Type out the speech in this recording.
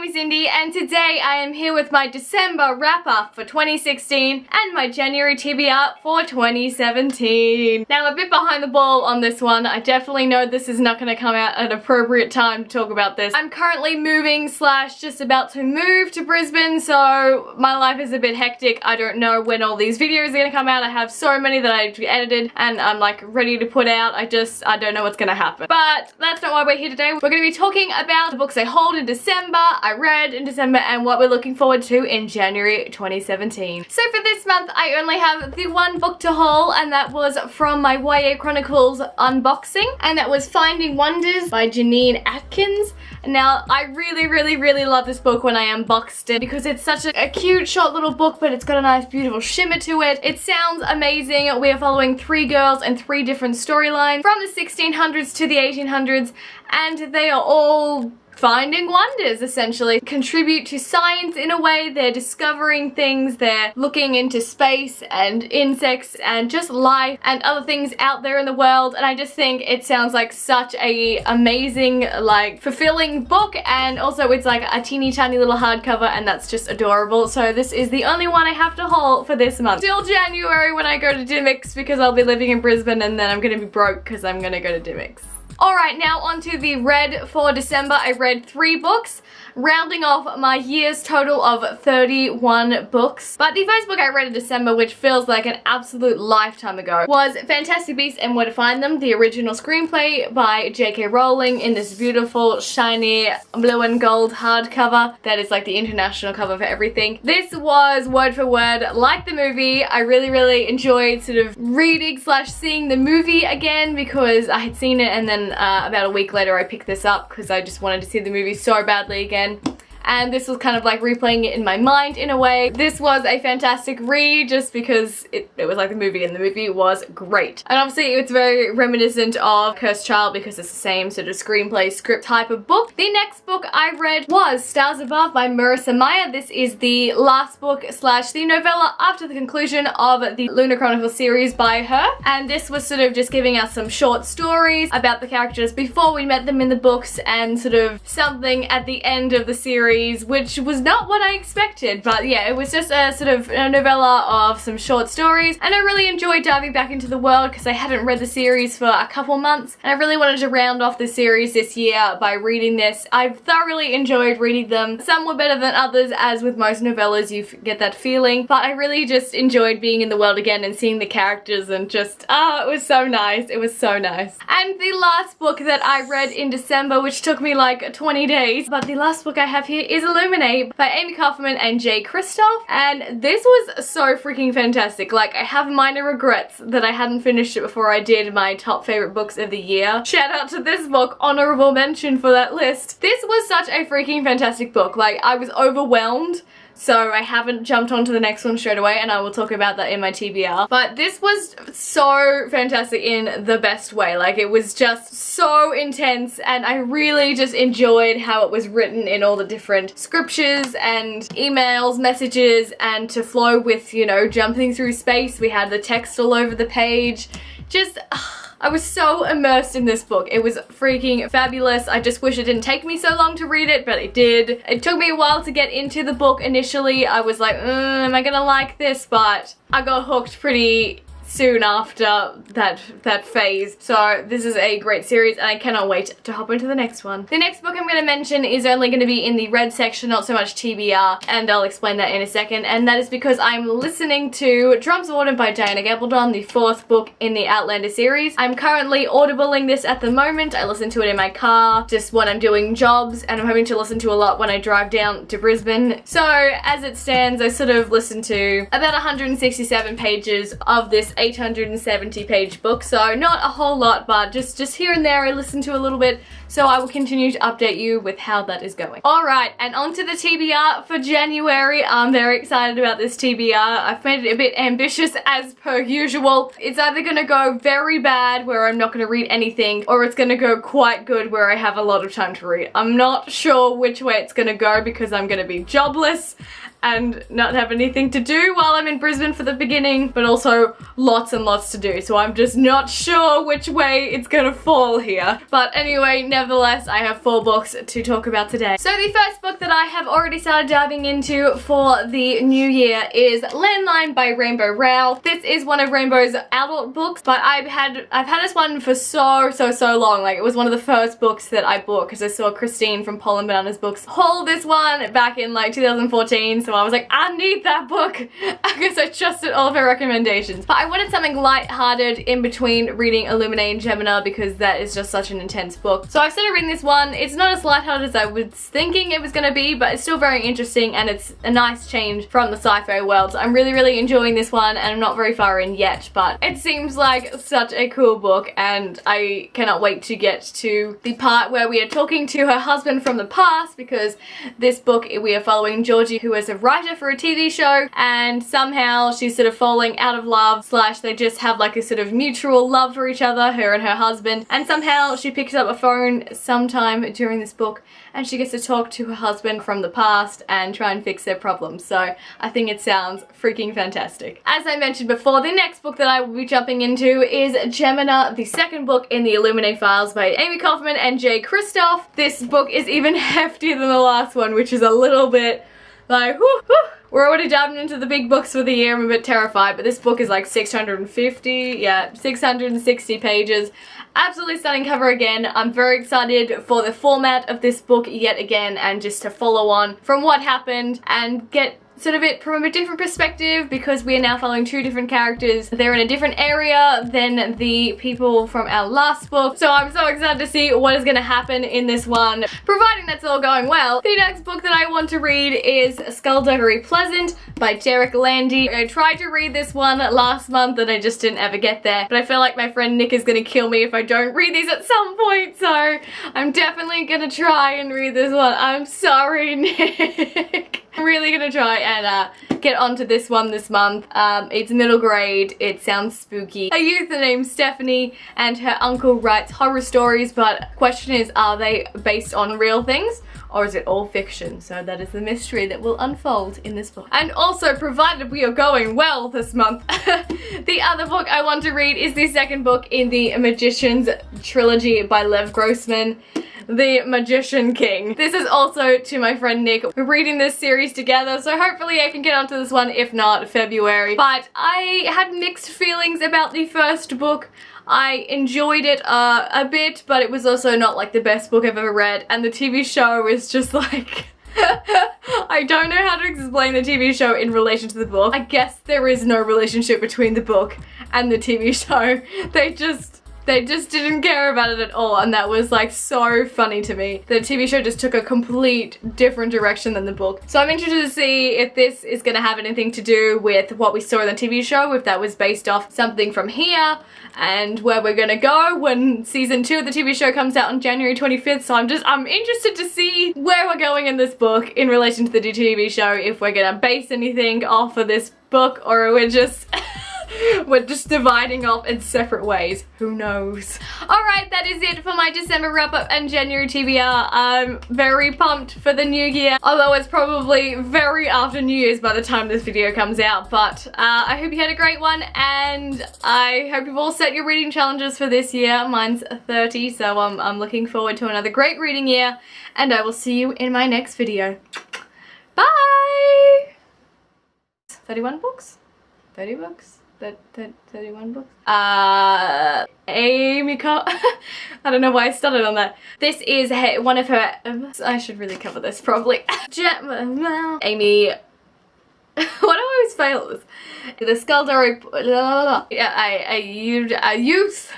name's Indy, and today I am here with my December wrap-up for 2016 and my January TBR for 2017. Now, I'm a bit behind the ball on this one. I definitely know this is not going to come out at an appropriate time to talk about this. I'm currently moving / just about to move to Brisbane, so my life is a bit hectic. I don't know when all these videos are going to come out. I have so many that I've edited and I'm like ready to put out. I don't know what's going to happen. But that's not why we're here today. We're going to be talking about the books I hold in December, I read in December, and what we're looking forward to in January 2017. So for this month, I only have the one book to haul, and that was from my YA Chronicles unboxing, and that was Finding Wonders by Janine Atkins. Now, I really love this book when I unboxed it because it's such a cute, short little book, but it's got a nice, beautiful shimmer to it. It sounds amazing. We are following 3 girls and 3 different storylines from the 1600s to the 1800s, and they are all finding wonders, essentially. Contribute to science in a way. They're discovering things, they're looking into space and insects and just life and other things out there in the world, and I just think it sounds like such a amazing, like, fulfilling book, and also it's like a teeny tiny little hardcover, and that's just adorable. So this is the only one I have to haul for this month. Till January when I go to Dymocks, because I'll be living in Brisbane, and then I'm gonna be broke because I'm gonna go to Dymocks. Alright, now on to the read for December. I read 3 books, rounding off my year's total of 31 books. But the first book I read in December, which feels like an absolute lifetime ago, was Fantastic Beasts and Where to Find Them, the original screenplay by J.K. Rowling in this beautiful, shiny blue and gold hardcover that is like the international cover for everything. This was word for word like the movie. I really enjoyed sort of reading / seeing the movie again because I had seen it, and then about a week later I picked this up because I just wanted to see the movie so badly again. And this was kind of like replaying it in my mind in a way. This was a fantastic read just because it was like the movie, and the movie was great. And obviously it's very reminiscent of Cursed Child because it's the same sort of screenplay script type of book. The next book I read was Stars Above by Marissa Meyer. This is the last book / the novella after the conclusion of the Lunar Chronicles series by her. And this was sort of just giving us some short stories about the characters before we met them in the books, and sort of something at the end of the series, which was not what I expected. But yeah, it was just a sort of a novella of some short stories, and I really enjoyed diving back into the world because I hadn't read the series for a couple months, and I really wanted to round off the series this year by reading this. I've thoroughly enjoyed reading them. Some were better than others, as with most novellas you get that feeling, but I really just enjoyed being in the world again and seeing the characters, and just, it was so nice. It was so nice. And the last book that I read in December, which took me like 20 days, but the last book I have here is Illuminate by Amy Kaufman and Jay Kristoff, and this was so freaking fantastic. Like, I have minor regrets that I hadn't finished it before I did my top favorite books of the year. Shout out to this book, honorable mention for that list. This was such a freaking fantastic book. Like, I was overwhelmed, so I haven't jumped onto the next one straight away, and I will talk about that in my TBR. But this was so fantastic in the best way. Like, it was just so intense, and I really just enjoyed how it was written in all the different scriptures and emails, messages, and to flow with, you know, jumping through space. We had the text all over the page. Just, I was so immersed in this book. It was freaking fabulous. I just wish it didn't take me so long to read it, but it did. It took me a while to get into the book initially. I was like, am I gonna like this? But I got hooked pretty soon after that phase. So this is a great series, and I cannot wait to hop into the next one. The next book I'm going to mention is only going to be in the read section, not so much TBR, and I'll explain that in a second, and that is because I'm listening to Drums of Autumn by Diana Gabaldon, the 4th book in the Outlander series. I'm currently audibling this at the moment. I listen to it in my car just when I'm doing jobs, and I'm having to listen to a lot when I drive down to Brisbane. So as it stands, I sort of listened to about 167 pages of this 870 page book, so not a whole lot, but just here and there I listen to a little bit, so I will continue to update you with how that is going. Alright, and on to the TBR for January. I'm very excited about this TBR. I've made it a bit ambitious as per usual. It's either gonna go very bad where I'm not gonna read anything, or it's gonna go quite good where I have a lot of time to read. I'm not sure which way it's gonna go because I'm gonna be jobless and not have anything to do while I'm in Brisbane for the beginning, but also lots and lots to do, so I'm just not sure which way it's gonna fall here. But anyway, nevertheless, I have 4 books to talk about today. So the first book that I have already started diving into for the new year is Landline by Rainbow Rowell. This is one of Rainbow's adult books, but I've had this one for so long. Like, it was one of the first books that I bought because I saw Christine from Pollen Bananas Books haul this one back in like 2014, so I was like, I need that book because I trusted all of her recommendations. But I wanted something light-hearted in between reading Illuminae and Gemina because that is just such an intense book. So I've started reading this one. It's not as light-hearted as I was thinking it was going to be, but it's still very interesting and it's a nice change from the sci-fi world. So I'm really enjoying this one, and I'm not very far in yet, but it seems like such a cool book and I cannot wait to get to the part where we are talking to her husband from the past, because this book we are following Georgie, who is a writer for a TV show, and somehow she's sort of falling out of love, slash they just have like a sort of mutual love for each other, her and her husband, and somehow she picks up a phone sometime during this book and she gets to talk to her husband from the past and try and fix their problems. So I think it sounds freaking fantastic. As I mentioned before, the next book that I will be jumping into is Gemina, the second book in the Illuminae files by Amy Kaufman and Jay Kristoff. This book is even heftier than the last one, which is a little bit like, whoo, whoo. We're already diving into the big books for the year. I'm a bit terrified, but this book is like 660 pages. Absolutely stunning cover again. I'm very excited for the format of this book yet again, and just to follow on from what happened and get sort of it from a different perspective, because we are now following 2 different characters. They're in a different area than the people from our last book. So I'm so excited to see what is going to happen in this one, providing that's all going well. The next book that I want to read is Skullduggery Pleasant by Derek Landy. I tried to read this one last month and I just didn't ever get there, but I feel like my friend Nick is going to kill me if I don't read these at some point, so I'm definitely going to try and read this one. I'm sorry, Nick. I'm really gonna try and get onto this one this month. It's middle grade, it sounds spooky. A youth named Stephanie and her uncle writes horror stories, but question is, are they based on real things? Or is it all fiction? So that is the mystery that will unfold in this book. And also, provided we are going well this month, the other book I want to read is the second book in the Magician's trilogy by Lev Grossman, The Magician King. This is also to my friend Nick. We're reading this series together, so hopefully I can get onto this one, if not February. But I had mixed feelings about the first book. I enjoyed it a bit, but it was also not like the best book I've ever read, and the TV show is just like I don't know how to explain the TV show in relation to the book. I guess there is no relationship between the book and the TV show. They just didn't care about it at all, and that was like so funny to me. The TV show just took a complete different direction than the book. So I'm interested to see if this is going to have anything to do with what we saw in the TV show, if that was based off something from here, and where we're going to go when season 2 of the TV show comes out on January 25th. So I'm interested to see where we're going in this book in relation to the TV show, if we're going to base anything off of this book, or we're just we're just dividing off in separate ways. Who knows? Alright, that is it for my December wrap-up and January TBR. I'm very pumped for the new year, although it's probably very after New Year's by the time this video comes out. But I hope you had a great one, and I hope you've all set your reading challenges for this year. Mine's 30, so I'm looking forward to another great reading year, and I will see you in my next video. Bye! 31 books? 30 books? 31 books? Amy I don't know why I started on that. This is one of her, I should really cover this properly. Amy, why do I always fail this? The Skullduggery, yeah, a youth.